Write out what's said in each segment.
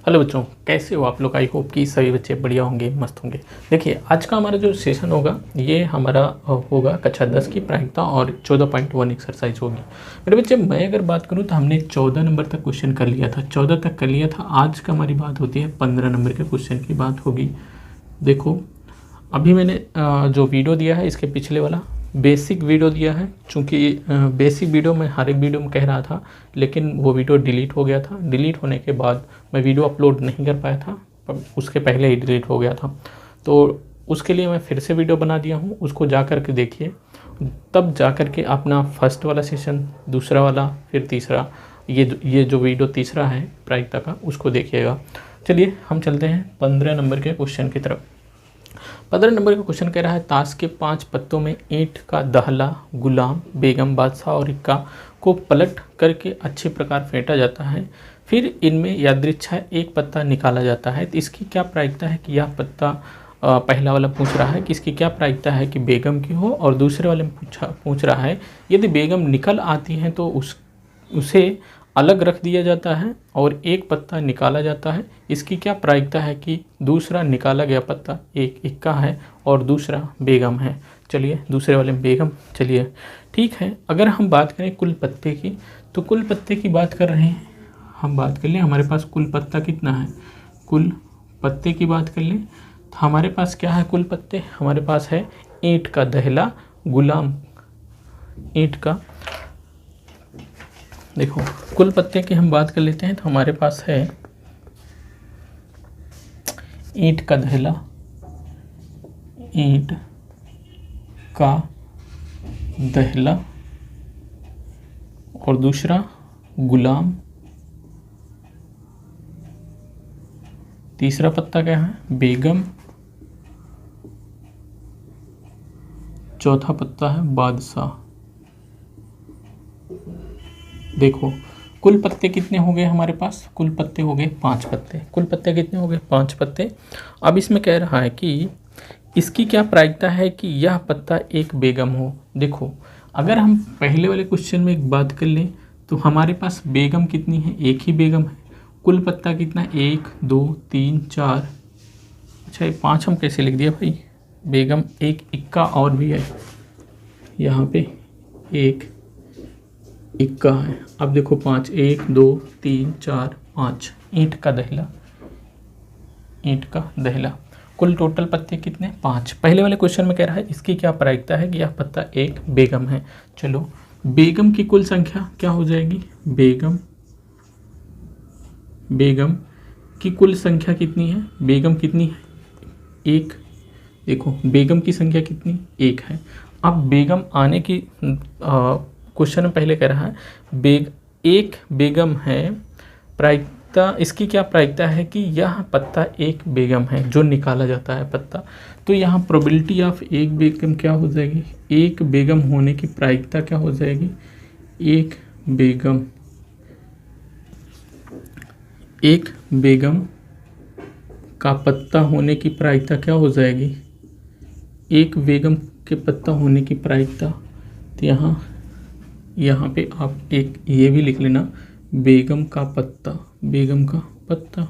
Hello बच्चों, कैसे हो आप लोग। आई होप कि सभी बच्चे बढ़िया होंगे, मस्त होंगे। देखिए, आज का हमारा जो सेशन होगा ये हमारा होगा कक्षा 10 की प्रायिकता और 14.1 एक्सरसाइज होगी। मेरे बच्चे, मैं अगर बात करूं तो हमने 14 नंबर तक क्वेश्चन कर लिया था, 14 तक कर लिया था। आज का हमारी बात होती है 15 नंबर के क्वेश्चन की बात होगी। देखो, अभी मैंने जो वीडियो दिया है इसके पिछले वाला बेसिक वीडियो दिया है। चूँकि बेसिक वीडियो मैं हर एक वीडियो में कह रहा था, लेकिन वो वीडियो डिलीट हो गया था। डिलीट होने के बाद मैं वीडियो अपलोड नहीं कर पाया था, उसके पहले ही डिलीट हो गया था। तो उसके लिए मैं फिर से वीडियो बना दिया हूँ, उसको जा कर के देखिए। तब जा कर के अपना फर्स्ट वाला सेशन, दूसरा वाला, फिर तीसरा, ये जो वीडियो तीसरा है प्रायिकता का, उसको देखिएगा। चलिए हम चलते हैं 15 नंबर के क्वेश्चन की तरफ। 15 नंबर का क्वेश्चन कह रहा है, ताश के 5 पत्तों में ईंट का दहला, गुलाम, बेगम, बादशाह और इक्का को पलट करके अच्छे प्रकार फेंटा जाता है। फिर इनमें यादृच्छा एक पत्ता निकाला जाता है। तो इसकी क्या प्रायिकता है कि यह पत्ता, पहला वाला पूछ रहा है कि इसकी क्या प्रायिकता है कि बेगम की हो, और दूसरे वाले में पूछ रहा है यदि बेगम निकल आती हैं तो उसे अलग रख दिया जाता है और एक पत्ता निकाला जाता है। इसकी क्या प्रायिकता है कि दूसरा निकाला गया पत्ता एक इक्का है और दूसरा बेगम है। चलिए दूसरे वाले में बेगम, चलिए ठीक है। अगर हम बात करें कुल पत्ते की, तो कुल पत्ते की बात कर रहे हैं, हम बात कर लें हमारे पास कुल पत्ता कितना है। कुल पत्ते की बात कर लें तो हमारे पास क्या है कुल पत्ते, हमारे पास है ईंट का दहला, गुलाम, ईंट का, देखो कुल पत्ते की हम बात कर लेते हैं तो हमारे पास है ईंट का दहला, ईंट का दहला, और दूसरा गुलाम, तीसरा पत्ता क्या है बेगम, चौथा पत्ता है बादशाह। देखो कुल पत्ते कितने हो गए हमारे पास, कुल पत्ते हो गए 5 पत्ते। कुल पत्ते कितने हो गए 5 पत्ते। अब इसमें कह रहा है कि इसकी क्या प्रायिकता है कि यह पत्ता एक बेगम हो। देखो, अगर हम पहले वाले क्वेश्चन में एक बात कर लें तो हमारे पास बेगम कितनी है, एक ही बेगम है। कुल पत्ता कितना, 1 2 3 4, अच्छा ये 5 हम कैसे लिख दिया भाई, बेगम, एक इक्का और भी है यहाँ पे, एक इक्का है। अब देखो 5, 1 2 3 4 5, ईंट का दहला, ईंट का दहला। कुल टोटल पत्ते कितने, 5। पहले वाले क्वेश्चन में कह रहा है इसकी क्या प्रायिकता है कि यह पत्ता एक बेगम है। चलो बेगम की कुल संख्या क्या हो जाएगी, बेगम की कुल संख्या कितनी है, बेगम कितनी है 1। देखो बेगम की संख्या कितनी 1 है। अब बेगम आने की क्वेश्चन में पहले कह रहा है एक बेगम है, प्रायिकता, इसकी क्या प्रायिकता है कि यह पत्ता एक बेगम है जो निकाला जाता है पत्ता। तो यहाँ प्रोबेबिलिटी ऑफ एक बेगम क्या हो जाएगी, एक बेगम होने की प्रायिकता क्या हो जाएगी, एक बेगम का पत्ता होने की प्रायिकता क्या हो जाएगी, एक बेगम के पत्ता होने की प्रायिकता। तो यहाँ पे आप एक ये भी लिख लेना, बेगम का पत्ता, बेगम का पत्ता,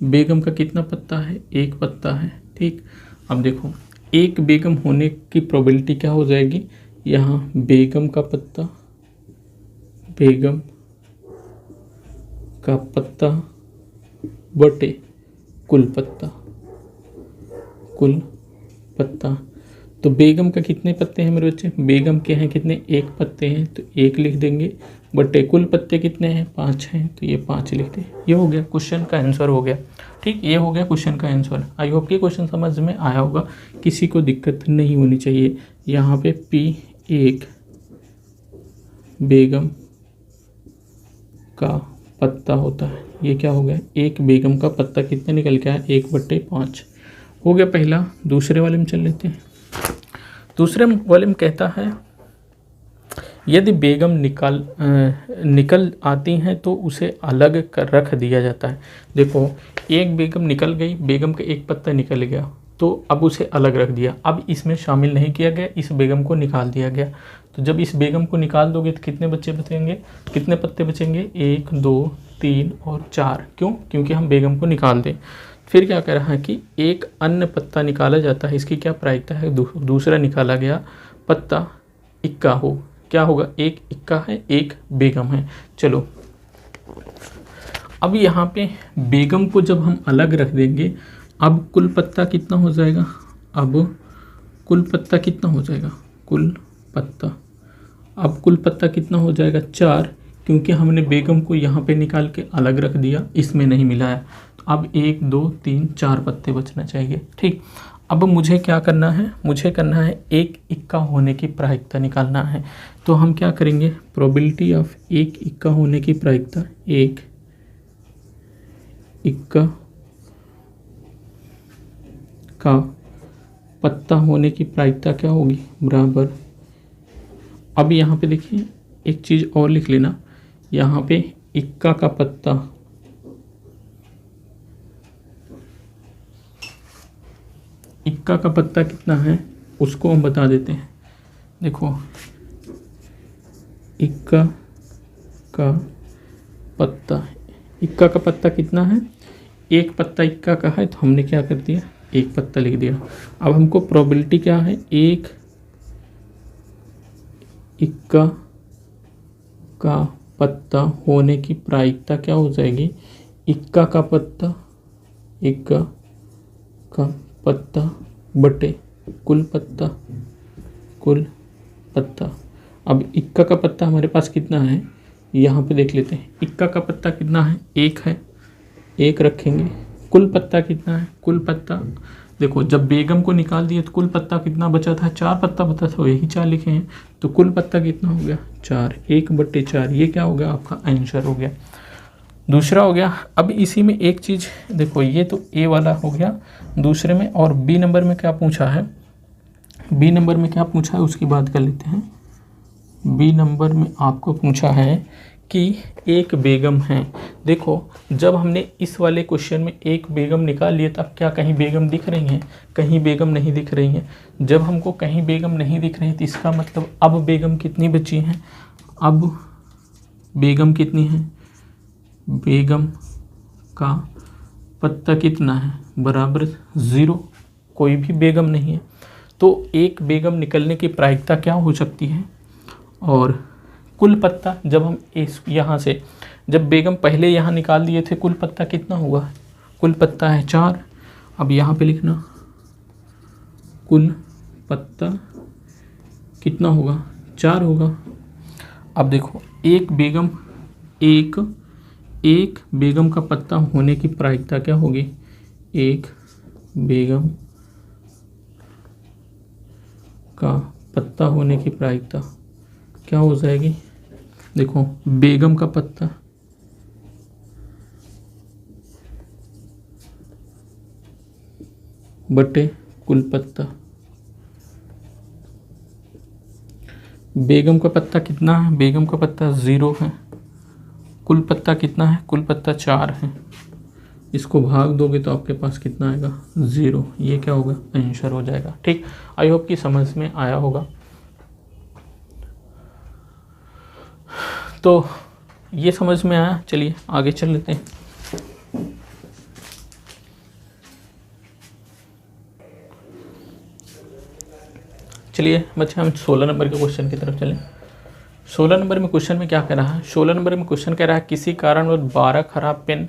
बेगम का कितना पत्ता है, एक पत्ता है, ठीक। अब देखो एक बेगम होने की प्रोबेबिलिटी क्या हो जाएगी, यहाँ बेगम का पत्ता, बेगम का पत्ता बटे कुल पत्ता, कुल पत्ता। तो बेगम का कितने पत्ते हैं मेरे बच्चे, बेगम के हैं कितने, एक पत्ते हैं तो 1 लिख देंगे, बटे कुल पत्ते कितने हैं 5 हैं तो ये 5 लिख दें। ये हो गया क्वेश्चन का आंसर हो गया, ठीक। ये हो गया क्वेश्चन का आंसर। आई होप कि क्वेश्चन समझ में आया होगा, किसी को दिक्कत नहीं होनी चाहिए। यहाँ पे P एक बेगम का पत्ता होता है, ये क्या हो गया, एक बेगम का पत्ता कितने निकल के आया, 1/5 हो गया पहला। दूसरे वाले में चल लेते हैं। दूसरे वाले में कहता है यदि बेगम निकल आती हैं तो उसे अलग कर रख दिया जाता है। देखो एक बेगम निकल गई, बेगम का एक पत्ता निकल गया, तो अब उसे अलग रख दिया, अब इसमें शामिल नहीं किया गया, इस बेगम को निकाल दिया गया। तो जब इस बेगम को निकाल दोगे तो कितने बच्चे बचेंगे, कितने पत्ते बचेंगे, 1 2 3 और 4। क्यों? क्योंकि हम बेगम को निकाल दें। फिर क्या कह रहा है कि एक अन्य पत्ता निकाला जाता है, इसकी क्या प्रायिकता है, दूसरा निकाला गया पत्ता इक्का हो। क्या होगा, एक इक्का है, एक बेगम है। चलो अब यहाँ पे बेगम को जब हम अलग रख देंगे, अब कुल पत्ता कितना हो जाएगा, अब कुल पत्ता कितना हो जाएगा, कुल पत्ता, अब कुल पत्ता कितना हो जाएगा, 4, क्योंकि हमने बेगम को यहाँ पे निकाल के अलग रख दिया, इसमें नहीं मिलाया। तो अब 1 2 3 4 पत्ते बचना चाहिए। ठीक, अब मुझे क्या करना है, मुझे करना है एक इक्का होने की प्रायिकता निकालना है। तो हम क्या करेंगे, प्रोबेबिलिटी ऑफ एक इक्का होने की प्रायिकता, एक इक्का का पत्ता होने की प्रायिकता क्या होगी, बराबर। अब यहाँ पे देखिए एक चीज़ और लिख लेना, यहाँ पे इक्का का पत्ता, इक्का का पत्ता कितना है उसको हम बता देते हैं। देखो इक्का का पत्ता, इक्का का पत्ता कितना है, एक पत्ता इक्का का है, तो हमने क्या कर दिया, एक पत्ता लिख दिया। अब हमको प्रोबेबिलिटी क्या है, एक इक्का का पत्ता होने की प्रायिकता क्या हो जाएगी, इक्का का पत्ता, इक्का का पत्ता बटे कुल पत्ता, कुल पत्ता। अब इक्का का पत्ता हमारे पास कितना है, यहाँ पे देख लेते हैं, इक्का का पत्ता कितना है, एक है, एक रखेंगे। कुल पत्ता कितना है, कुल पत्ता देखो जब बेगम को निकाल दिए तो कुल पत्ता कितना बचा था, 4 पत्ता बचा था, यही 4 लिखे हैं। तो कुल पत्ता कितना हो गया, 4, 1/4, ये क्या हो गया, आपका आंसर हो गया। दूसरा हो गया। अब इसी में एक चीज़ देखो, ये तो ए वाला हो गया दूसरे में, और बी नंबर में क्या पूछा है, बी नंबर में क्या पूछा है उसकी बात कर लेते हैं। बी नंबर में आपको पूछा है कि एक बेगम है। देखो जब हमने इस वाले क्वेश्चन में एक बेगम निकाल लिया, तब क्या कहीं बेगम दिख रही हैं, कहीं बेगम नहीं दिख रही हैं। जब हमको कहीं बेगम नहीं दिख रही तो इसका मतलब अब बेगम कितनी बची हैं, अब बेगम कितनी है, बेगम का पत्ता कितना है, बराबर 0, कोई भी बेगम नहीं है। तो एक बेगम निकलने की प्रायिकता क्या हो सकती है। और कुल पत्ता जब हम इस यहाँ से, जब बेगम पहले यहाँ निकाल दिए थे, कुल पत्ता कितना हुआ, कुल पत्ता है 4। अब यहाँ पे लिखना कुल पत्ता कितना होगा, 4 होगा। अब देखो एक बेगम, एक बेगम का पत्ता होने की प्रायिकता क्या होगी, एक बेगम का पत्ता होने की प्रायिकता क्या हो जाएगी। देखो बेगम का पत्ता बटे कुल पत्ता, बेगम का पत्ता कितना है, बेगम का पत्ता 0 है, कुल पत्ता कितना है, कुल पत्ता 4 है। इसको भाग दोगे तो आपके पास कितना आएगा, 0। ये क्या होगा, आंसर हो जाएगा। ठीक, आई होप कि समझ में आया होगा। तो ये समझ में आया, चलिए आगे चल लेते हैं। चलिए बच्चे हम 16 नंबर के क्वेश्चन की तरफ चलें। 16 नंबर में क्वेश्चन में क्या कह रहा है, 16 नंबर में क्वेश्चन कह रहा है किसी कारणवश 12 खराब पेन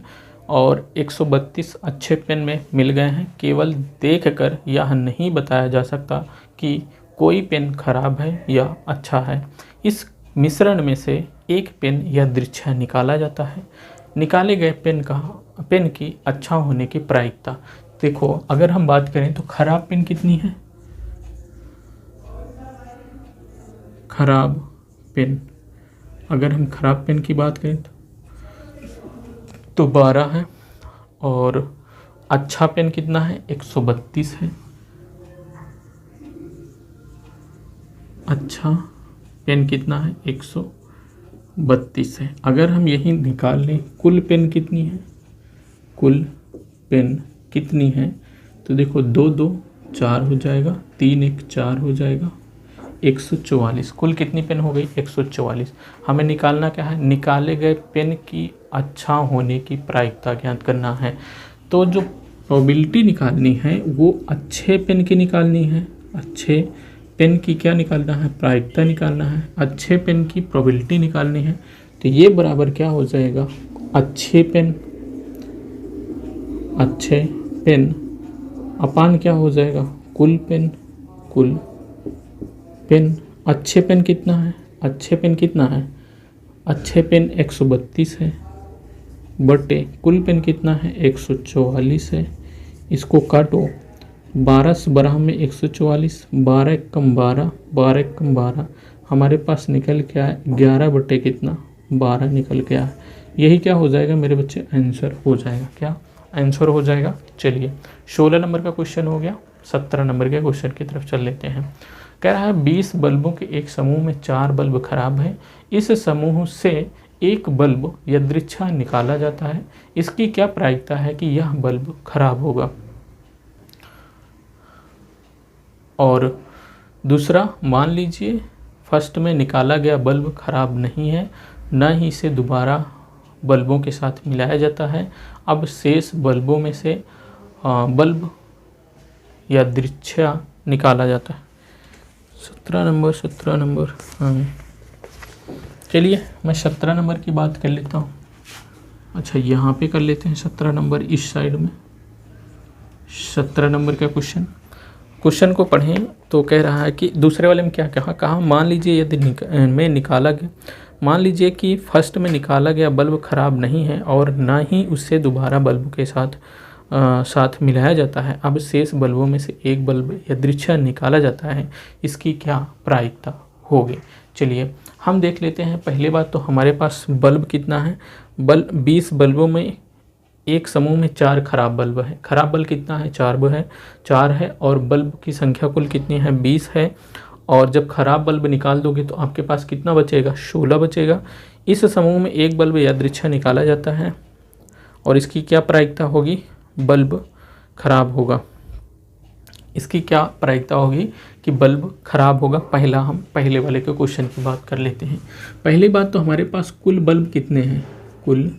और 132 अच्छे पेन में मिल गए हैं। केवल देखकर यह नहीं बताया जा सकता कि कोई पेन खराब है या अच्छा है। इस मिश्रण में से एक पेन या दृश्य निकाला जाता है। निकाले गए पेन की अच्छा होने की प्रायिकता। देखो अगर हम बात करें तो खराब पेन कितनी है, खराब पेन, अगर हम खराब पेन की बात करें तो 12 है, और अच्छा पेन कितना है, 132 है। अच्छा पेन कितना है, 132 है। अगर हम यही निकाल लें कुल पेन कितनी है, कुल पेन कितनी है, तो देखो 2 2 4 हो जाएगा, 3 1 4 हो जाएगा, 144। कुल कितनी पेन हो गई? 144। हमें निकालना क्या है? निकाले गए पेन की अच्छा होने की प्रायिकता ज्ञात करना है। तो जो प्रोबेबिलिटी निकालनी है वो अच्छे पेन की निकालनी है। अच्छे पेन की क्या निकालना है? प्रायिकता निकालना है। अच्छे पेन की प्रोबेबिलिटी निकालनी है। तो ये बराबर क्या हो जाएगा? अच्छे पेन अपान क्या हो जाएगा? कुल पेन। अच्छे पेन कितना है? अच्छे पेन 132 है, बटे कुल पेन कितना है? 144 है। इसको काटो, 12 से 12 में 144, 12 कम 12, 12 कम 12, हमारे पास निकल के आया 11 बटे कितना? 12 निकल के आया। यही क्या हो जाएगा मेरे बच्चे? आंसर हो जाएगा। क्या आंसर हो जाएगा? चलिए 16 नंबर का क्वेश्चन हो गया। 17 नंबर के क्वेश्चन की तरफ चल लेते हैं। कह रहा है 20 बल्बों के एक समूह में 4 बल्ब खराब है। इस समूह से एक बल्ब यादृच्छा निकाला जाता है। इसकी क्या प्रायिकता है कि यह बल्ब खराब होगा? और दूसरा, मान लीजिए फर्स्ट में निकाला गया बल्ब खराब नहीं है, न ही इसे दोबारा बल्बों के साथ मिलाया जाता है। अब शेष बल्बों में से बल्ब यादृच्छा निकाला जाता है। 17 नंबर हाँ, चलिए मैं 17 नंबर की बात कर लेता हूँ। अच्छा यहाँ पे कर लेते हैं 17 नंबर, इस साइड में 17 नंबर का क्वेश्चन को पढ़ें तो कह रहा है कि दूसरे वाले में क्या कहा? मान लीजिए यदि मान लीजिए कि फर्स्ट में निकाला गया बल्ब खराब नहीं है और ना ही उससे दोबारा बल्ब के साथ मिलाया जाता है। अब शेष बल्बों में से एक बल्ब यादृच्छा निकाला जाता है। इसकी क्या प्रायिकता होगी? चलिए हम देख लेते हैं। पहली बात तो हमारे पास बल्ब कितना है? 20 बल्बों में एक समूह में 4 खराब बल्ब है। खराब बल्ब कितना है? 4 है और बल्ब की संख्या कुल कितनी है? 20 है। और जब खराब बल्ब निकाल दोगे तो आपके पास कितना बचेगा? 16 बचेगा। इस समूह में एक बल्ब यादृच्छा निकाला जाता है और इसकी क्या प्रायिकता होगी? बल्ब खराब होगा। इसकी क्या प्रायिकता होगी कि बल्ब खराब होगा? हम पहले वाले के क्वेश्चन की बात कर लेते हैं। पहली बात तो हमारे पास कुल बल्ब कितने हैं? कुल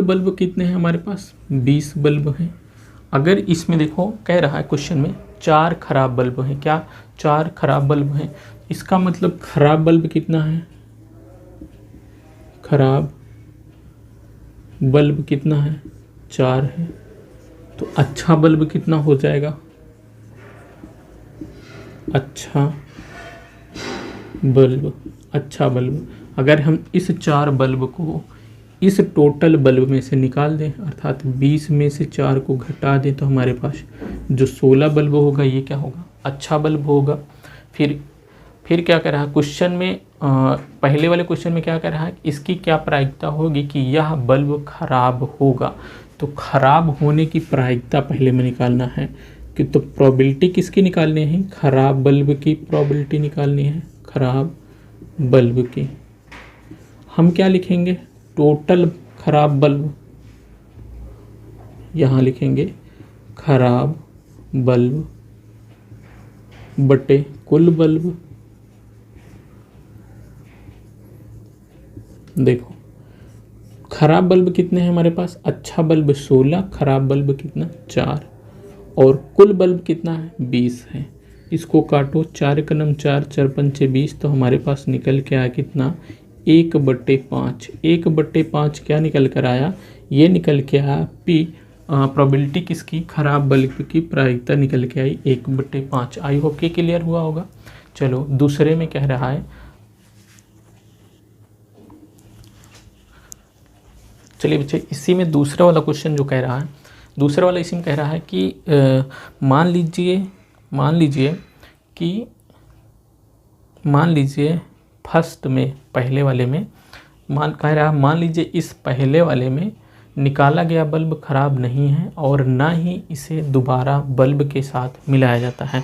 बल्ब कितने हैं हमारे पास? 20 बल्ब हैं। अगर इसमें देखो कह रहा है क्वेश्चन में 4 खराब बल्ब हैं। क्या? 4 खराब बल्ब हैं। इसका मतलब खराब बल्ब कितना है? खराब बल्ब कितना है? 4 है। तो अच्छा बल्ब कितना हो जाएगा? अच्छा बल्ब अगर हम इस 4 बल्ब को इस टोटल बल्ब में से निकाल दें, अर्थात 20 में से 4 को घटा दें, तो हमारे पास जो 16 बल्ब होगा ये क्या होगा? अच्छा बल्ब होगा। फिर क्या कह रहा है क्वेश्चन में? पहले वाले क्वेश्चन में क्या कह रहा है? इसकी क्या प्रायिकता होगी कि यह बल्ब खराब होगा। तो खराब होने की प्रायिकता पहले में निकालना है कि तो प्रोबेबिलिटी किसकी निकालनी है? खराब बल्ब की प्रोबेबिलिटी निकालनी है। खराब बल्ब की हम क्या लिखेंगे? टोटल खराब बल्ब, यहाँ लिखेंगे खराब बल्ब बटे कुल बल्ब। देखो खराब बल्ब कितने हैं हमारे पास? अच्छा बल्ब 16, खराब बल्ब कितना? 4, और कुल बल्ब कितना है? 20 है। इसको काटो, 4 का नम 4, 4 पंचे 20, तो हमारे पास निकल के आया कितना? 1/5। 1/5 क्या निकल कर आया? ये निकल के आया पी प्रोबेबिलिटी किसकी? खराब बल्ब की प्रायिकता निकल के आई 1/5। आई होप कि क्लियर हुआ होगा। चलो दूसरे में कह रहा है, चलिए बच्चे इसी में दूसरा वाला क्वेश्चन जो कह रहा है, दूसरा वाला इसी में कह रहा है कि मान लीजिए फर्स्ट में पहले वाले में मान लीजिए इस पहले वाले में निकाला गया बल्ब खराब नहीं है और ना ही इसे दोबारा बल्ब के साथ मिलाया जाता है।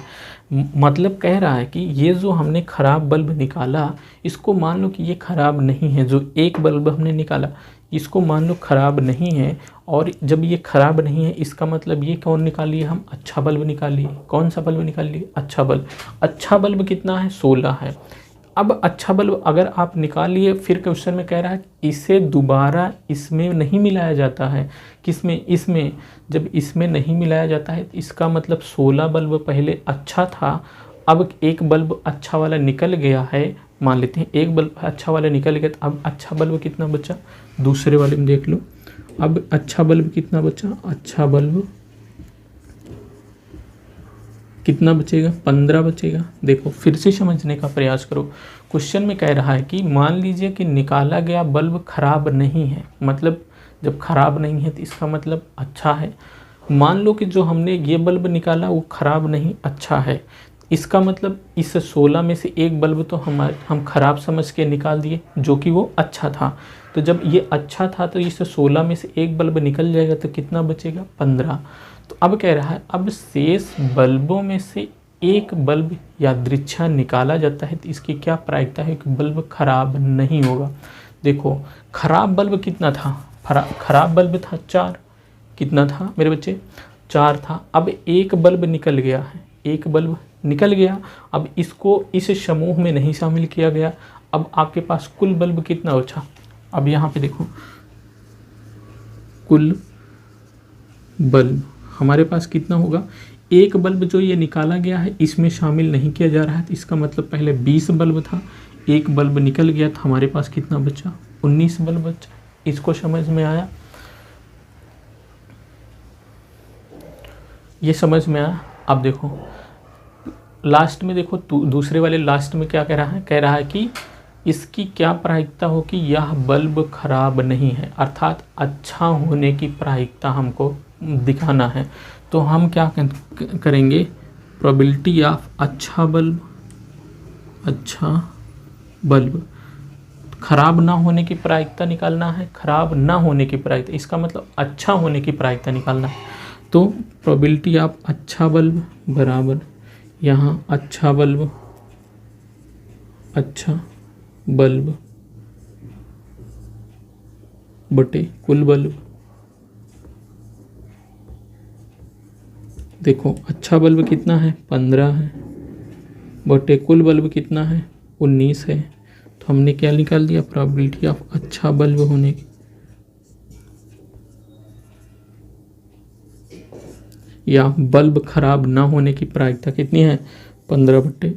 मतलब कह रहा है कि ये जो हमने खराब बल्ब निकाला, इसको मान लो कि ये खराब नहीं है। जो एक बल्ब हमने निकाला इसको मान लो ख़राब नहीं है, और जब ये ख़राब नहीं है इसका मतलब ये कौन निकालिए हम, अच्छा बल्ब निकालिए। कौन सा बल्ब निकालिए, अच्छा बल्ब। अच्छा बल्ब कितना है, 16 है। अब अच्छा बल्ब अगर आप निकाल लिए, फिर क्वेश्चन में कह रहा है इसे दोबारा इसमें नहीं मिलाया जाता है। किसमें, इसमें। जब इसमें नहीं मिलाया जाता है इसका मतलब 16 बल्ब पहले अच्छा था, अब एक बल्ब अच्छा वाला निकल गया है, मान लेते हैं एक बल्ब अच्छा वाला निकल गया, तो अब अच्छा बल्ब कितना बचा, दूसरे वाले में देख लो। अब अच्छा बल्ब कितना बचा, अच्छा बल्ब कितना बचेगा, 15 बचेगा। देखो फिर से समझने का प्रयास करो। क्वेश्चन में कह रहा है कि मान लीजिए कि निकाला गया बल्ब खराब नहीं है, मतलब जब खराब नहीं है तो इसका मतलब अच्छा है। मान लो कि जो हमने ये बल्ब निकाला वो खराब नहीं अच्छा है, इसका मतलब इस 16 में से एक बल्ब तो हम खराब समझ के निकाल दिए जो कि वो अच्छा था। तो जब ये अच्छा था तो इस 16 में से एक बल्ब निकल जाएगा तो कितना बचेगा, 15। तो अब कह रहा है अब शेष बल्बों में से एक बल्ब यादृच्छा निकाला जाता है तो इसकी क्या प्रायिकता है कि बल्ब खराब नहीं होगा। देखो खराब बल्ब कितना था, खराब बल्ब था 4, कितना था मेरे बच्चे, 4 था। अब एक बल्ब निकल गया है, एक बल्ब निकल गया, अब इसको इस समूह में नहीं शामिल किया गया। अब आपके पास कुल बल्ब कितना बचा, अब यहाँ पे देखो कुल बल्ब हमारे पास कितना होगा, एक बल्ब जो ये निकाला गया है इसमें शामिल नहीं किया जा रहा है, तो इसका मतलब पहले 20 बल्ब था, एक बल्ब निकल गया तो हमारे पास कितना बचा, 19 बल्ब बचा। इसको समझ में आया, ये समझ में आया। अब देखो लास्ट में देखो दूसरे वाले लास्ट में क्या कह रहा है, कह रहा है कि इसकी क्या प्रायिकता हो कि यह बल्ब खराब नहीं है, अर्थात अच्छा होने की प्रायिकता हमको दिखाना है। तो हम क्या करेंगे, प्रोबेबिलिटी ऑफ अच्छा बल्ब, अच्छा बल्ब, खराब ना होने की प्रायिकता निकालना है, खराब ना होने की प्रायिकता, इसका मतलब अच्छा होने की प्रायिकता निकालना है। तो प्रोबेबिलिटी ऑफ अच्छा बल्ब बराबर यहाँ अच्छा बल्ब, अच्छा बल्ब बटे कुल बल्ब। देखो अच्छा बल्ब कितना है, 15 है, बटे कुल बल्ब कितना है, 19 है। तो हमने क्या निकाल दिया, प्रोबेबिलिटी ऑफ अच्छा बल्ब होने की, या बल्ब खराब ना होने की प्रायिकता कितनी है, 15 बटे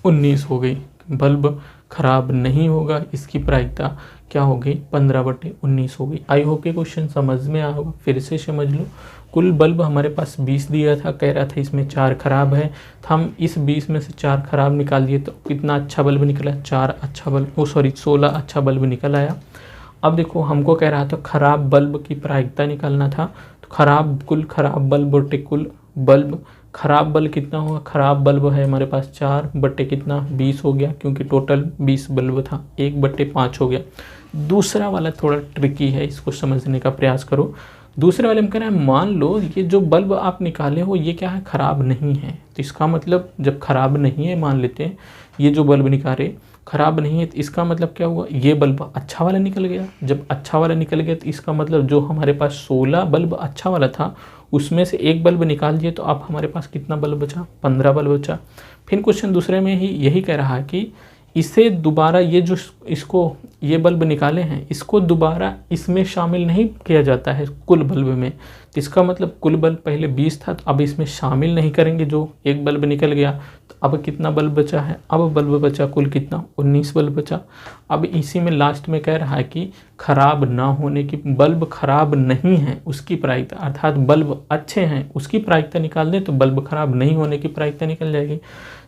19 हो गई। बल्ब खराब नहीं होगा इसकी प्रायिकता क्या हो गई, 15 बटे 19 हो गई। आई होप के क्वेश्चन समझ में आया होगा, फिर से समझ लो। कुल बल्ब हमारे पास 20 दिया था, कह रहा था इसमें 4 खराब है, तो हम इस 20 में से 4 खराब निकाल दिए तो कितना अच्छा बल्ब निकला, 4 अच्छा बल्ब, 16 अच्छा बल्ब निकल आया। अब देखो हमको कह रहा था खराब बल्ब की प्रायिकता निकालना था, तो कुल खराब बल्ब बटे कुल बल्ब, खराब बल्ब कितना होगा, खराब बल्ब है हमारे पास 4 बटे कितना 20 हो गया, क्योंकि टोटल 20 बल्ब था, 1 बटे 5 हो गया। दूसरा वाला थोड़ा ट्रिकी है, इसको समझने का प्रयास करो। दूसरे वाले में कह रहा है मान लो ये जो बल्ब आप निकाले हो ये क्या है, खराब नहीं है। तो इसका मतलब जब खराब नहीं है, मान लेते हैं ये जो बल्ब निकाले खराब नहीं है, तो इसका मतलब क्या हुआ, ये बल्ब अच्छा वाला निकल गया। जब अच्छा वाला निकल गया तो इसका मतलब जो हमारे पास 16 बल्ब अच्छा वाला था उसमें से एक बल्ब निकाल दिए, तो अब हमारे पास कितना बल्ब बचा, 15 बल्ब बचा। फिर क्वेश्चन दूसरे में ही यही कह रहा है कि इसे दोबारा ये जो इसको ये बल्ब निकाले हैं इसको दोबारा इसमें शामिल नहीं किया जाता है कुल बल्ब में। तो इसका मतलब कुल बल्ब पहले 20 था, तो अब इसमें शामिल नहीं करेंगे, जो एक बल्ब निकल गया। तो अब कितना बल्ब बचा है, अब बल्ब बचा कुल कितना, 19 बल्ब बचा। अब इसी में लास्ट में कह रहा है कि खराब ना होने की, बल्ब खराब नहीं है उसकी प्रायिकता, अर्थात बल्ब अच्छे हैं उसकी प्रायिकता निकाल दें तो बल्ब खराब नहीं होने की प्रायिकता निकल जाएगी।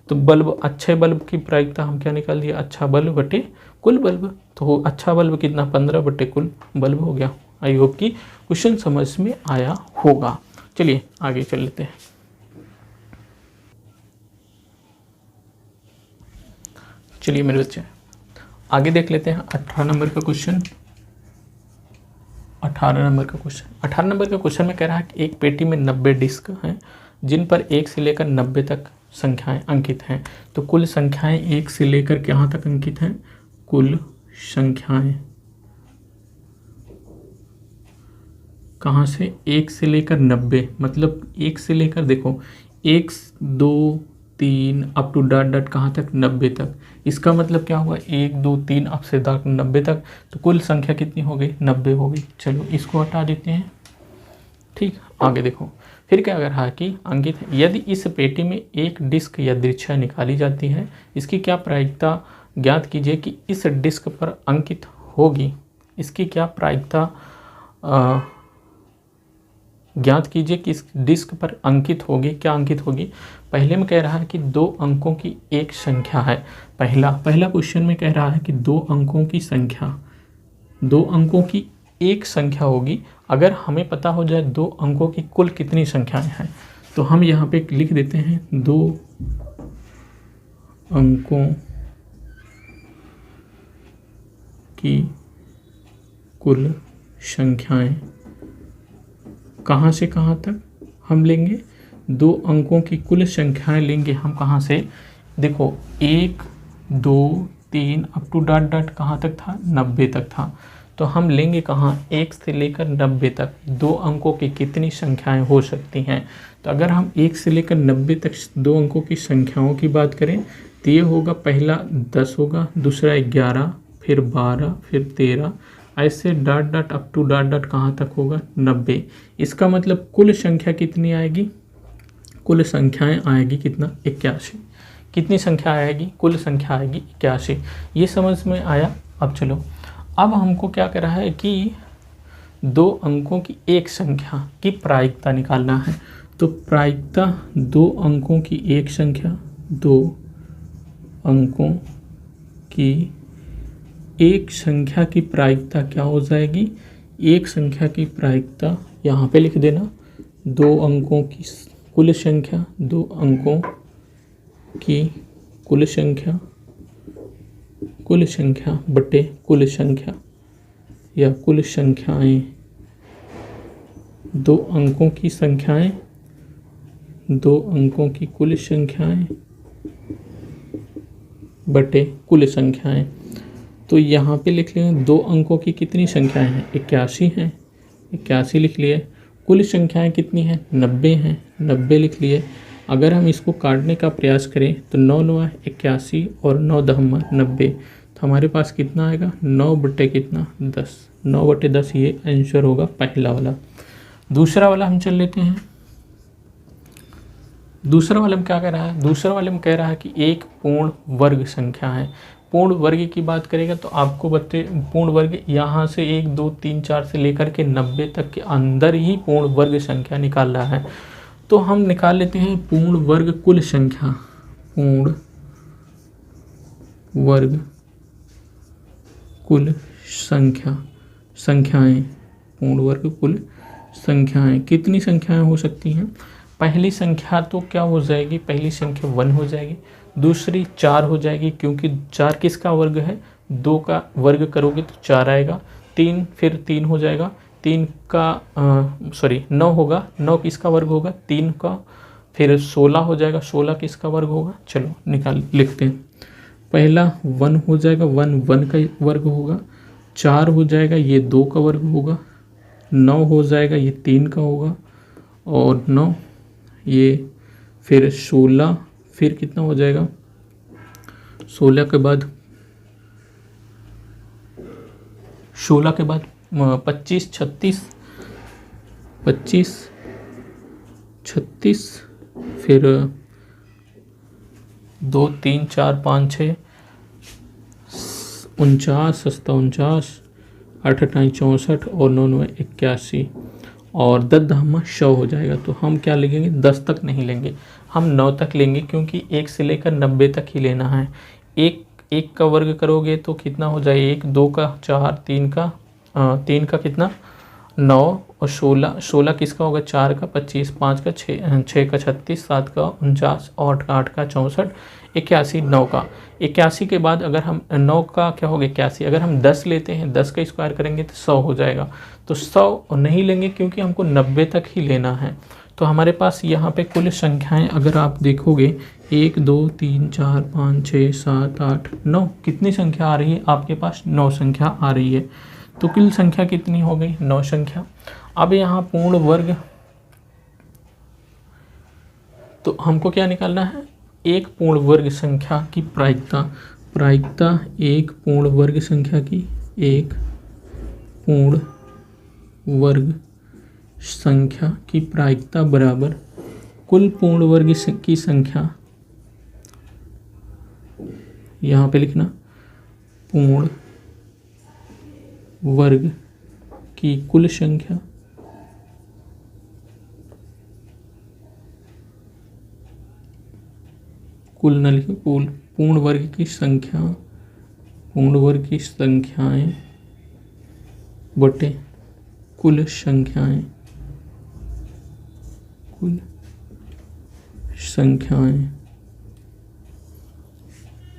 तो बल्ब अच्छे बल्ब की प्रायिकता हम क्या निकाल दिया, अच्छा बल्ब बटे कुल बल्ब। तो अच्छा बल्ब कितना, 15 बटे कुल बल्ब हो गया। आई होप कि क्वेश्चन समझ में आया होगा। चलिए आगे चल लेते हैं। चलिए मेरे बच्चे आगे देख लेते हैं 18 नंबर का क्वेश्चन। 18 नंबर का क्वेश्चन 18 नंबर का क्वेश्चन में कह रहा है कि एक पेटी में 90 डिस्क हैं जिन पर 1 से लेकर 90 तक संख्याएं अंकित हैं। तो कुल संख्याएं 1 से लेकर कहाँ तक अंकित हैं, कुल संख्याएं कहाँ से, 1 से लेकर 90, मतलब 1 से लेकर देखो 1 2 3 अप टू डॉट डॉट कहाँ तक, 90 तक। इसका मतलब क्या हुआ, 1 2 3 अब से 90 तक, तो कुल संख्या कितनी हो गई, 90 हो गई। चलो इसको हटा देते हैं। ठीक, आगे देखो फिर क्या कर रहा है कि अंकित, यदि इस पेटी में एक डिस्क या दृश्य निकाली जाती है, इसकी क्या प्रायिकता ज्ञात कीजिए कि इस डिस्क पर अंकित होगी। इसकी क्या प्रायिकता ज्ञात कीजिए कि इस डिस्क पर अंकित होगी, क्या अंकित होगी। पहले में कह रहा है कि 2 अंकों की एक संख्या है। पहला क्वेश्चन में कह रहा है कि 2 अंकों की संख्या, 2 अंकों की एक संख्या होगी। अगर हमें पता हो जाए 2 अंकों की कुल कितनी संख्याएं हैं, तो हम यहाँ पे लिख देते हैं 2 अंकों की कुल संख्याएं, कहाँ से कहाँ तक हम लेंगे, 2 अंकों की कुल संख्याएं लेंगे हम कहाँ से, देखो 1 2 3 अप टू डॉट डॉट कहाँ तक था, 90 तक था। तो हम लेंगे कहाँ, 1 से लेकर 90 तक 2 अंकों की कितनी संख्याएं हो सकती हैं। तो अगर हम 1 से लेकर 90 तक 2 अंकों की संख्याओं की बात करें, तो ये होगा, पहला 10 होगा, दूसरा 11, फिर 12, फिर 13, ऐसे dot dot up to dot dot कहाँ तक होगा, 90। इसका मतलब कुल संख्या कितनी आएगी, कुल संख्याएं आएगी कितना, 81। कितनी संख्या आएगी, कुल संख्या आएगी 81। ये समझ में आया। अब चलो, अब हमको क्या कर रहा है कि 2 अंकों की एक संख्या की प्रायिकता निकालना है। तो प्रायिकता 2 अंकों की एक संख्या, 2 अंकों की एक संख्या की प्रायिकता क्या हो जाएगी, एक संख्या की प्रायिकता यहाँ पे लिख देना, 2 अंकों की कुल संख्या, 2 अंकों की कुल संख्या बटे कुल संख्या या कुल संख्याएं, 2 अंकों की संख्याएं, 2 अंकों की कुल संख्याएं बटे कुल संख्याएं। तो यहाँ पे लिख लेंगे 2 अंकों की कितनी संख्याएं हैं, 81 हैं, 81 लिख लिए। कुल संख्याएं कितनी हैं, 90 हैं, 90 लिख लिए। अगर हम इसको काटने का प्रयास करें तो 9 9 81 और 9 दहमा 90, तो हमारे पास कितना आएगा, 9 बटे कितना, 10, 9 बटे 10 ये आंसर होगा पहला वाला। दूसरा वाला हम चल लेते हैं। दूसरा वाले में क्या कह रहा है, दूसरा वाले में कह रहा है कि एक पूर्ण वर्ग संख्या है। पूर्ण वर्ग की बात करेगा तो आपको बता, पूर्ण वर्ग यहाँ से 1 2 3 4 से लेकर के 90 तक के अंदर ही पूर्ण वर्ग संख्या निकाल रहा है। तो हम निकाल लेते हैं पूर्ण वर्ग कुल संख्या, पूर्ण वर्ग कुल संख्याएं, पूर्ण वर्ग कुल संख्याएं कितनी संख्याएं हो सकती हैं। पहली संख्या तो क्या हो जाएगी, पहली संख्या 1 हो जाएगी, दूसरी 4 हो जाएगी क्योंकि 4 किसका वर्ग है, 2 का वर्ग करोगे तो 4 आएगा। 3 फिर 3 हो जाएगा, 3 का 9 होगा, 9 किसका वर्ग होगा, 3 का। फिर 16 हो जाएगा, 16 किसका वर्ग होगा, चलो निकाल लिखते हैं। पहला 1 हो जाएगा, 1 का वर्ग होगा, 4 हो जाएगा, ये 2 का वर्ग होगा, 9 हो जाएगा, ये 3 का होगा, और 9 ये, फिर 16, फिर कितना हो जाएगा, 16 के बाद 25 36, फिर 2 3 4 5 6 49 49, 8 8 64 और 9 9 81 और 10 दहमा 100 हो जाएगा। तो हम क्या लेंगे, 10 तक नहीं लेंगे, हम 9 तक लेंगे क्योंकि 1 से लेकर 90 तक ही लेना है। 1 का वर्ग करोगे तो कितना हो जाएगा, 1 2 का 4, 3 का कितना 9 और 16 किसका होगा, 4 का 25, 5 का 6 का 36, 7 का 49 और 8 का 64, 81, 9 का 81 के बाद अगर हम 9 का क्या होगा 81, अगर हम 10 लेते हैं, 10 का स्क्वायर करेंगे तो 100 हो जाएगा। तो 100 नहीं लेंगे क्योंकि हमको 90 तक ही लेना है। तो हमारे पास यहाँ पे कुल संख्याएं अगर आप देखोगे 1 2 3 4 5 6 7 8 9, कितनी संख्या आ रही है आपके पास, 9 संख्या आ रही है। तो कुल संख्या कितनी हो गई, 9 संख्या। अब यहाँ पूर्ण वर्ग, तो हमको क्या निकालना है, एक पूर्ण वर्ग संख्या की प्रायिकता एक पूर्ण वर्ग संख्या की, एक पूर्ण वर्ग संख्या की प्रायिकता बराबर कुल पूर्ण वर्ग की संख्या, यहाँ पे लिखना पूर्ण वर्ग की कुल संख्या कुल न लिखे, कुल पूर्ण वर्ग की संख्या, पूर्ण वर्ग की संख्याएं बटे कुल संख्याएं, कुल संख्याएं।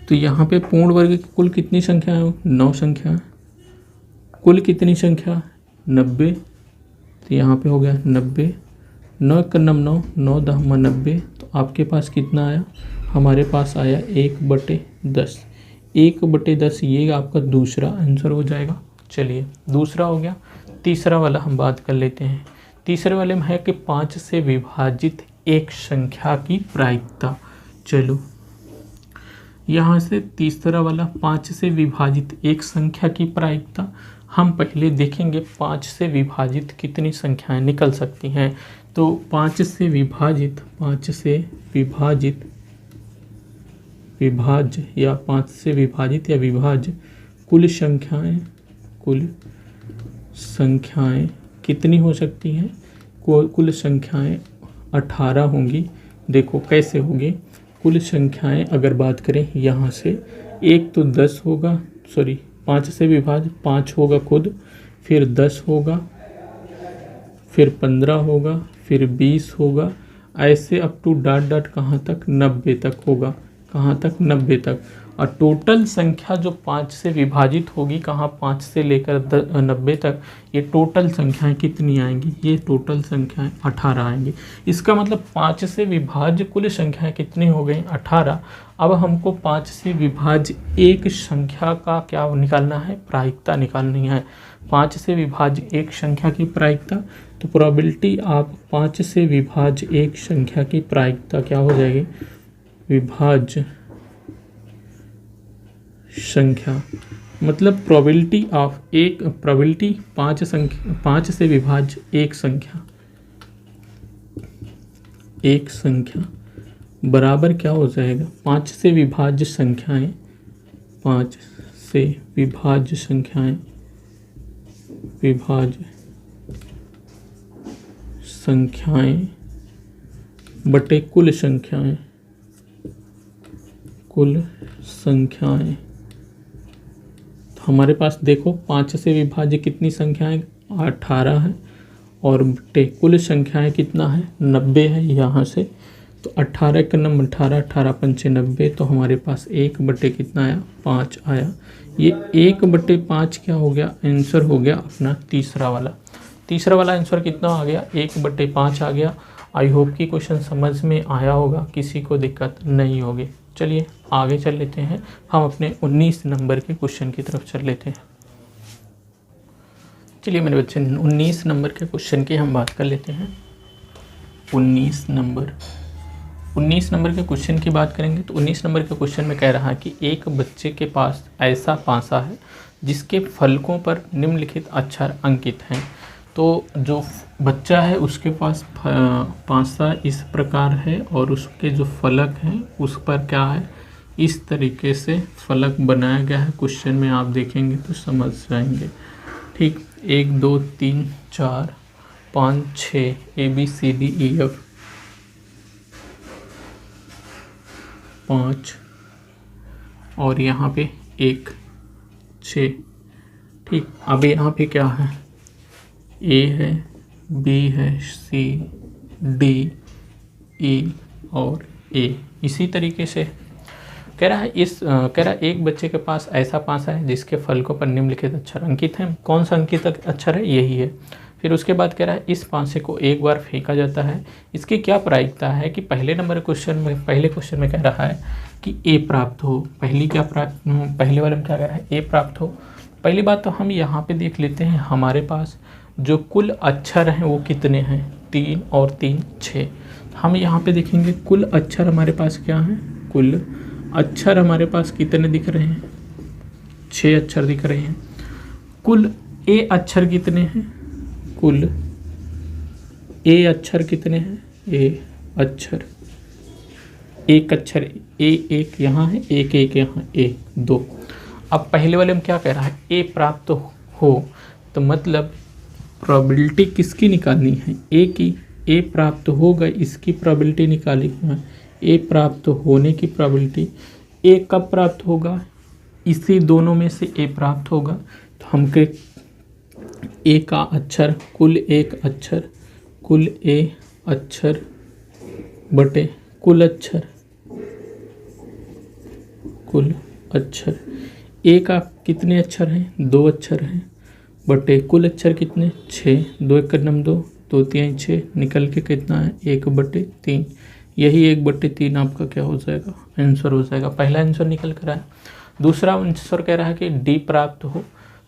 तो यहाँ पे पूर्ण वर्ग की कुल कितनी संख्या है, 9 संख्या। कुल कितनी संख्या, 90। तो यहाँ पे हो गया 90, 9 का 9, 9 10 90। तो आपके पास कितना आया, हमारे पास आया 1/10। 1/10 ये आपका दूसरा आंसर हो जाएगा। चलिए दूसरा हो गया। तीसरा वाला हम बात कर लेते हैं। तीसरे वाले में है कि 5 से विभाजित एक संख्या की प्रायिकता। चलो यहाँ से तीसरा वाला 5 से विभाजित एक संख्या की प्रायिकता, हम पहले देखेंगे 5 से विभाजित कितनी संख्याएं निकल सकती हैं। तो 5 से विभाजित विभाज्य या 5 से विभाजित या विभाज्य कुल संख्याएं कितनी हो सकती हैं, कुल संख्याएं 18 होंगी। देखो कैसे होगी कुल संख्याएं, अगर बात करें यहाँ से, एक तो 10 होगा, 5 से विभाज्य 5 होगा खुद, फिर 10 होगा, फिर 15 होगा, फिर 20 होगा, ऐसे अप टू डॉट कहाँ तक, 90 तक होगा। कहाँ तक, 90 तक। और टोटल संख्या जो 5 से विभाजित होगी, कहाँ, 5 से लेकर 90 तक, ये टोटल संख्याएं कितनी आएंगी, ये टोटल संख्याएं 18 आएंगी। इसका मतलब 5 से विभाज्य कुल संख्याएं कितनी हो गई, 18। अब हमको 5 से विभाज्य एक संख्या का क्या निकालना है, प्रायिकता निकालनी है। 5 से विभाज्य एक संख्या की प्रायिकता, तो प्रोबेबिलिटी आप 5 से विभाज्य एक संख्या की प्रायिकता क्या हो जाएगी, विभाज्य संख्या, मतलब प्रोबेबिलिटी ऑफ एक, प्रोबेबिलिटी 5 से विभाज्य एक संख्या बराबर क्या हो जाएगा, 5 से विभाज्य संख्याएं, 5 से विभाज्य संख्याएं बटे कुल संख्याएं। तो हमारे पास देखो 5 से विभाज्य कितनी संख्याएं, 18 है, और बटे कुल संख्याएं कितना है, 90 है यहाँ से। तो 18 का नंबर 18, 18 पंचे 90, तो हमारे पास 1 बटे कितना आया, 5 आया। ये 1/5 क्या हो गया, आंसर हो गया अपना तीसरा वाला आंसर कितना आ गया, 1/5 आ गया। आई होप कि क्वेश्चन समझ में आया होगा, किसी को दिक्कत नहीं होगी। चलिए आगे चल लेते हैं, हम अपने 19 नंबर के क्वेश्चन की तरफ चल लेते हैं। चलिए मेरे बच्चे 19 नंबर के क्वेश्चन की हम बात कर लेते हैं। 19 नंबर के क्वेश्चन की बात करेंगे तो 19 नंबर के क्वेश्चन में कह रहा है कि एक बच्चे के पास ऐसा पासा है जिसके फलकों पर निम्नलिखित अक्षर अंकित हैं। तो जो बच्चा है उसके पास पासा इस प्रकार है, और उसके जो फलक हैं उस पर क्या है, इस तरीके से फलक बनाया गया है। क्वेश्चन में आप देखेंगे तो समझ जाएंगे। ठीक, 1 2 3 4 5 6 ABCDEF 5, और यहाँ पे 1 6। ठीक, अब यहाँ पे क्या है, A है, B है, C D E और A। इसी तरीके से कह रहा है एक बच्चे के पास ऐसा पासा है जिसके फलकों पर निम्नलिखित अक्षर अंकित हैं। कौन सा अंकित अक्षर है, यही है। फिर उसके बाद कह रहा है इस पासे को एक बार फेंका जाता है, इसकी क्या प्रायिकता है कि पहले क्वेश्चन में कह रहा है कि A प्राप्त हो। पहले वाले में क्या कह रहा है, A प्राप्त हो। पहली बात तो हम यहाँ पे देख लेते हैं, हमारे पास जो कुल अक्षर हैं वो कितने हैं, 3 और 3 6। हम यहाँ पे देखेंगे कुल अक्षर हमारे पास क्या हैं, कुल अक्षर हमारे पास कितने दिख रहे हैं, 6 अक्षर दिख रहे हैं। कुल ए अक्षर कितने हैं, कुल ए अक्षर कितने हैं, ए अक्षर, एक अक्षर ए एक यहाँ है, एक एक यहाँ, 1 2। अब पहले वाले में क्या कह रहा है, ए प्राप्त हो, तो मतलब प्रोबेबिलिटी किसकी निकालनी है, ए की। ए प्राप्त होगा इसकी प्रोबेबिलिटी निकाली है, ए प्राप्त होने की प्रोबेबिलिटी। ए कब प्राप्त होगा, इसी दोनों में से ए प्राप्त होगा। तो हम के ए का अक्षर, कुल एक अक्षर, कुल ए अक्षर बटे कुल अक्षर, कुल अक्षर। ए का कितने अक्षर हैं, 2 अक्षर हैं, बटे कुल अक्षर कितने, 6, 2 1 9 2, 2 3 6, निकल के कितना है, 1/3। यही 1/3 आपका क्या हो जाएगा, आंसर हो जाएगा। पहला आंसर निकल कर आया। दूसरा आंसर कह रहा है कि डी प्राप्त हो,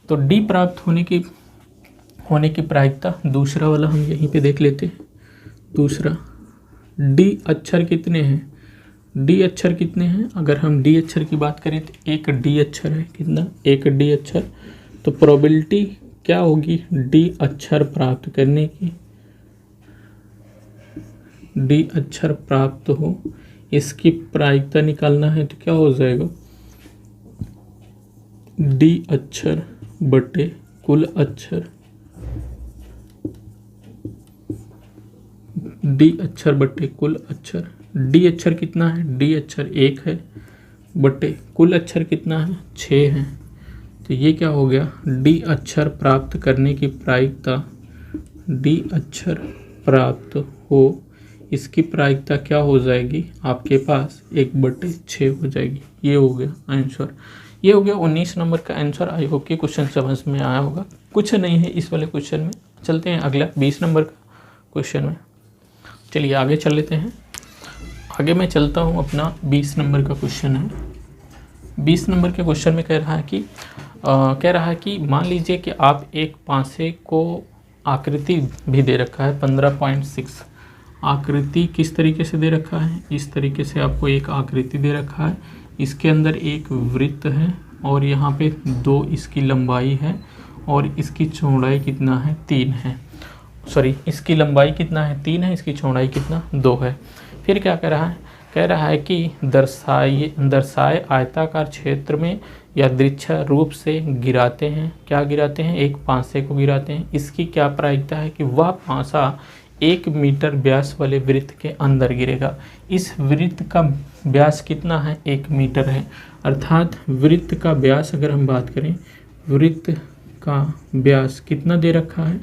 तो डी प्राप्त होने की प्रायिकता, दूसरा वाला हम यहीं पे देख लेते हैं। दूसरा डी अक्षर कितने हैं, डी अक्षर कितने हैं, अगर हम डी अक्षर की बात करें तो एक डी अक्षर है, कितना, एक डी अक्षर। तो प्रोबेबिलिटी क्या होगी, डी अक्षर प्राप्त करने की, डी अक्षर प्राप्त हो, इसकी प्रायिकता निकालना है तो क्या हो जाएगा, डी अक्षर बटे कुल अक्षर, डी अक्षर बटे कुल अक्षर। डी अक्षर कितना है, डी अक्षर 1 है, बटे कुल अक्षर कितना है, 6 है। तो ये क्या हो गया, डी अक्षर प्राप्त करने की प्रायिकता, डी अक्षर प्राप्त हो, इसकी प्रायिकता क्या हो जाएगी आपके पास, 1/6 हो जाएगी। ये हो गया आंसर। ये हो गया 19 नंबर का आंसर। आई होप कि क्वेश्चन समझ में आया होगा, कुछ नहीं है इस वाले क्वेश्चन में। चलते हैं अगला 20 नंबर का क्वेश्चन में। चलिए आगे चल लेते हैं। आगे मैं चलता हूँ, अपना 20 नंबर का क्वेश्चन है। 20 नंबर के क्वेश्चन में कह रहा है कि मान लीजिए कि आप एक पासे को आकृति भी दे रखा है 15.6। आकृति किस तरीके से दे रखा है, इस तरीके से आपको एक आकृति दे रखा है। इसके अंदर एक वृत्त है और यहाँ पे 2 इसकी लंबाई है और इसकी चौड़ाई कितना है, 3 है। सॉरी, इसकी लंबाई कितना है, 3 है, इसकी चौड़ाई कितना, 2 है। फिर क्या कह रहा है कि दर्शाए आयताकार क्षेत्र में यादृच्छा रूप से गिराते हैं। क्या गिराते हैं, एक पासे को गिराते हैं। इसकी क्या प्रायिकता है कि वह पासा 1 मीटर व्यास वाले वृत्त के अंदर गिरेगा। इस वृत्त का व्यास कितना है, 1 मीटर है। अर्थात वृत्त का व्यास अगर हम बात करें, वृत्त का व्यास कितना दे रखा है,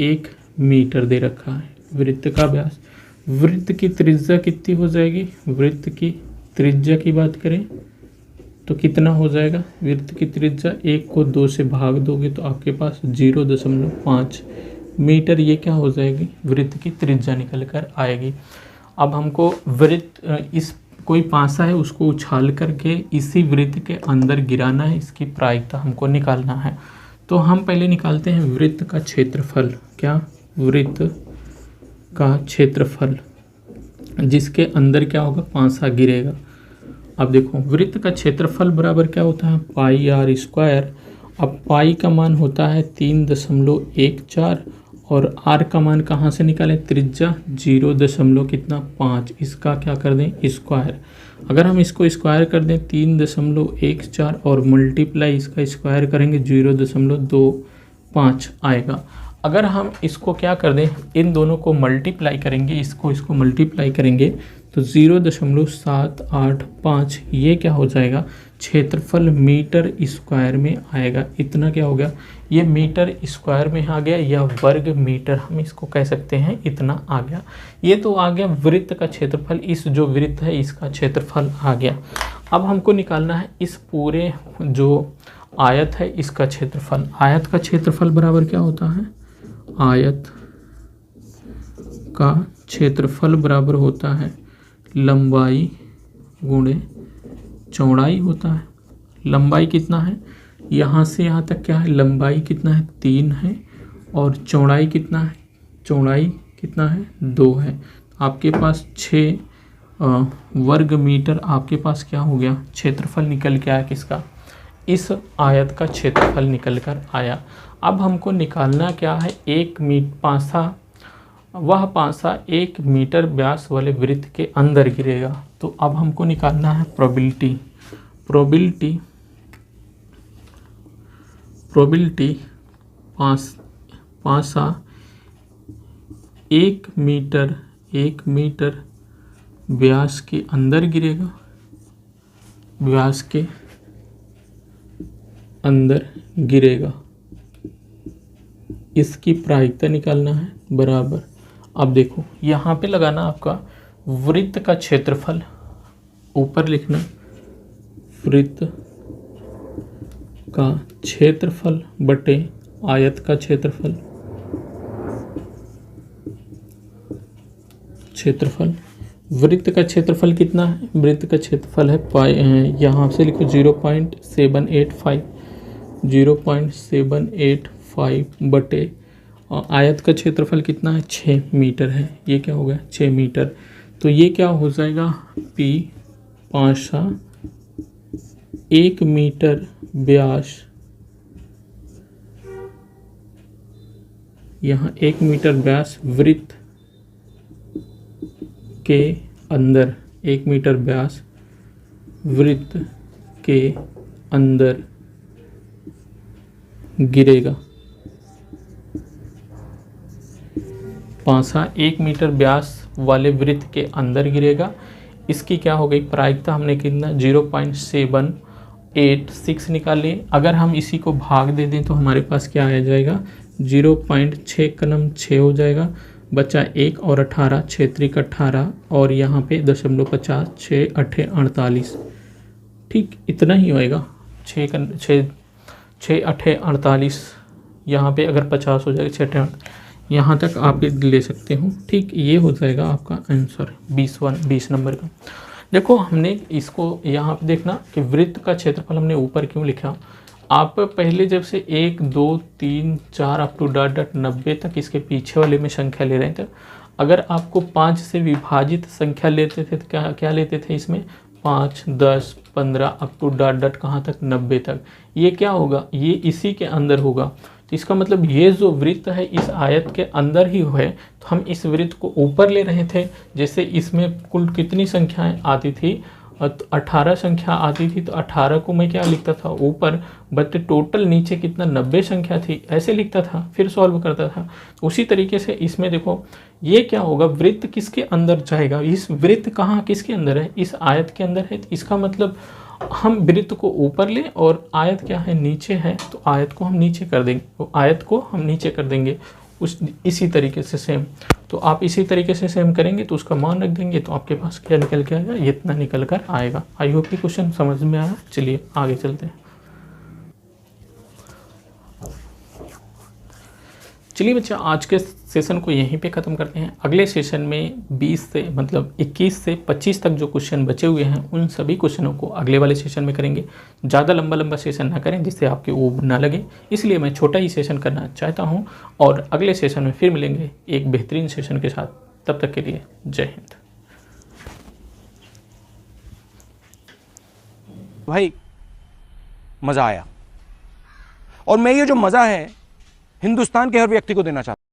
1 मीटर दे रखा है वृत्त का व्यास। वृत्त की त्रिज्या कितनी हो जाएगी, वृत्त की त्रिज्या की बात करें तो कितना हो जाएगा, वृत्त की त्रिज्या 1 को 2 से भाग दोगे तो आपके पास 0.5 मीटर ये क्या हो जाएगी, वृत्त की त्रिज्या निकल कर आएगी। अब हमको वृत्त, इस कोई पासा है उसको उछाल करके इसी वृत्त के अंदर गिराना है, इसकी प्रायिकता हमको निकालना है। तो हम पहले निकालते हैं वृत्त का क्षेत्रफल। क्या, वृत्त का क्षेत्रफल जिसके अंदर क्या होगा, पासा गिरेगा। अब देखो वृत्त का क्षेत्रफल बराबर क्या होता है, πr²। अब पाई का मान होता है 3.14 और r का मान कहाँ से निकालें, त्रिज्या 0.5, इसका क्या कर दें, स्क्वायर। अगर हम इसको स्क्वायर कर दें 3.14 और मल्टीप्लाई इसका स्क्वायर करेंगे 0.25 आएगा। अगर हम इसको क्या कर दें, इन दोनों को मल्टीप्लाई करेंगे, इसको मल्टीप्लाई करेंगे तो 0.785 ये क्या हो जाएगा, क्षेत्रफल मीटर स्क्वायर में आएगा। इतना क्या हो गया, ये मीटर स्क्वायर में आ गया या वर्ग मीटर हम इसको कह सकते हैं, इतना आ गया। ये तो आ गया वृत्त का क्षेत्रफल, इस जो वृत्त है इसका क्षेत्रफल आ गया। अब हमको निकालना है इस पूरे जो आयत है इसका क्षेत्रफल। आयत का क्षेत्रफल बराबर क्या होता है, आयत का क्षेत्रफल बराबर होता है लंबाई गुणे चौड़ाई होता है। लंबाई कितना है, यहाँ से यहाँ तक क्या है, लंबाई कितना है, 3 है और चौड़ाई कितना है, चौड़ाई कितना है 2 है। आपके पास 6 वर्ग मीटर आपके पास क्या हो गया, क्षेत्रफल निकल के आया किसका, इस आयत का क्षेत्रफल निकल कर आया। अब हमको निकालना क्या है, वह पासा 1 मीटर व्यास वाले वृत्त के अंदर गिरेगा। तो अब हमको निकालना है प्रोबेबिलिटी पासा 1 मीटर व्यास के अंदर गिरेगा, व्यास के अंदर गिरेगा, इसकी प्रायिकता निकालना है बराबर। अब देखो यहाँ पे लगाना आपका वृत्त का क्षेत्रफल, ऊपर लिखना वृत्त का क्षेत्रफल बटे आयत का क्षेत्रफल, वृत्त का क्षेत्रफल कितना है, वृत्त का क्षेत्रफल है यहाँ से लिखो 0.785 बटे आयत का क्षेत्रफल कितना है 6 मीटर है, ये क्या हो गया 6 मीटर। तो ये क्या हो जाएगा P पासा 1 मीटर व्यास, यहाँ 1 मीटर व्यास वृत्त के अंदर, 1 मीटर व्यास वृत्त के अंदर गिरेगा। पासा 1 मीटर व्यास वाले वृत्त के अंदर गिरेगा। इसकी क्या हो गई प्रायिकता, हमने कितना 0.786 निकाल लिए। अगर हम इसी को भाग दे दें तो हमारे पास क्या आ जाएगा 0.6 कलम 6 हो जाएगा, बचा 1 और 18 क्षेत्रिक 18 और यहाँ पे 0.50 6 8 48, ठीक इतना ही होएगा 6 8 48, यहाँ पे अगर 50 हो जाएगा 6 यहाँ तक आप ले सकते हो, ठीक ये हो जाएगा आपका आंसर 20 नंबर का। देखो हमने इसको यहाँ पे देखना कि वृत्त का क्षेत्रफल हमने ऊपर क्यों लिखा, आप पहले जब से 1 2 3 4 अप टू डॉट 90 तक इसके पीछे वाले में संख्या ले रहे थे। अगर आपको 5 से विभाजित संख्या लेते थे तो क्या लेते थे इसमें 5 10 15 अप टू डॉट कहाँ तक 90 तक। ये क्या होगा, ये इसी के अंदर होगा। तो इसका मतलब ये जो वृत्त है इस आयत के अंदर ही है, तो हम इस वृत्त को ऊपर ले रहे थे। जैसे इसमें कुल कितनी संख्याएं आती थी, 18 संख्या आती थी, तो 18 को मैं क्या लिखता था ऊपर, बट टोटल नीचे कितना 90 संख्या थी, ऐसे लिखता था फिर सॉल्व करता था। उसी तरीके से इसमें देखो ये क्या होगा, वृत्त किसके अंदर जाएगा, इस वृत्त कहाँ किसके अंदर है, इस आयत के अंदर है। तो इसका मतलब हम वृत्त को ऊपर लें और आयत क्या है नीचे है, तो आयत को हम नीचे कर देंगे, तो आयत को हम नीचे कर देंगे इसी तरीके से सेम। तो आप इसी तरीके से सेम करेंगे तो उसका मान रख देंगे, तो आपके पास क्या निकल के आएगा, ये इतना निकल कर आएगा। आई होप कि क्वेश्चन समझ में आया। चलिए आगे चलते हैं। चलिए बच्चा आज के सेशन को यहीं पे ख़त्म करते हैं। अगले सेशन में 21 से 25 तक जो क्वेश्चन बचे हुए हैं उन सभी क्वेश्चनों को अगले वाले सेशन में करेंगे। ज़्यादा लंबा सेशन ना करें जिससे आपके ऊब ना लगे, इसलिए मैं छोटा ही सेशन करना चाहता हूं। और अगले सेशन में फिर मिलेंगे एक बेहतरीन सेशन के साथ। तब तक के लिए जय हिंद। भाई मज़ा आया, और मैं ये जो मज़ा है हिंदुस्तान के हर व्यक्ति को देना चाहता हूं।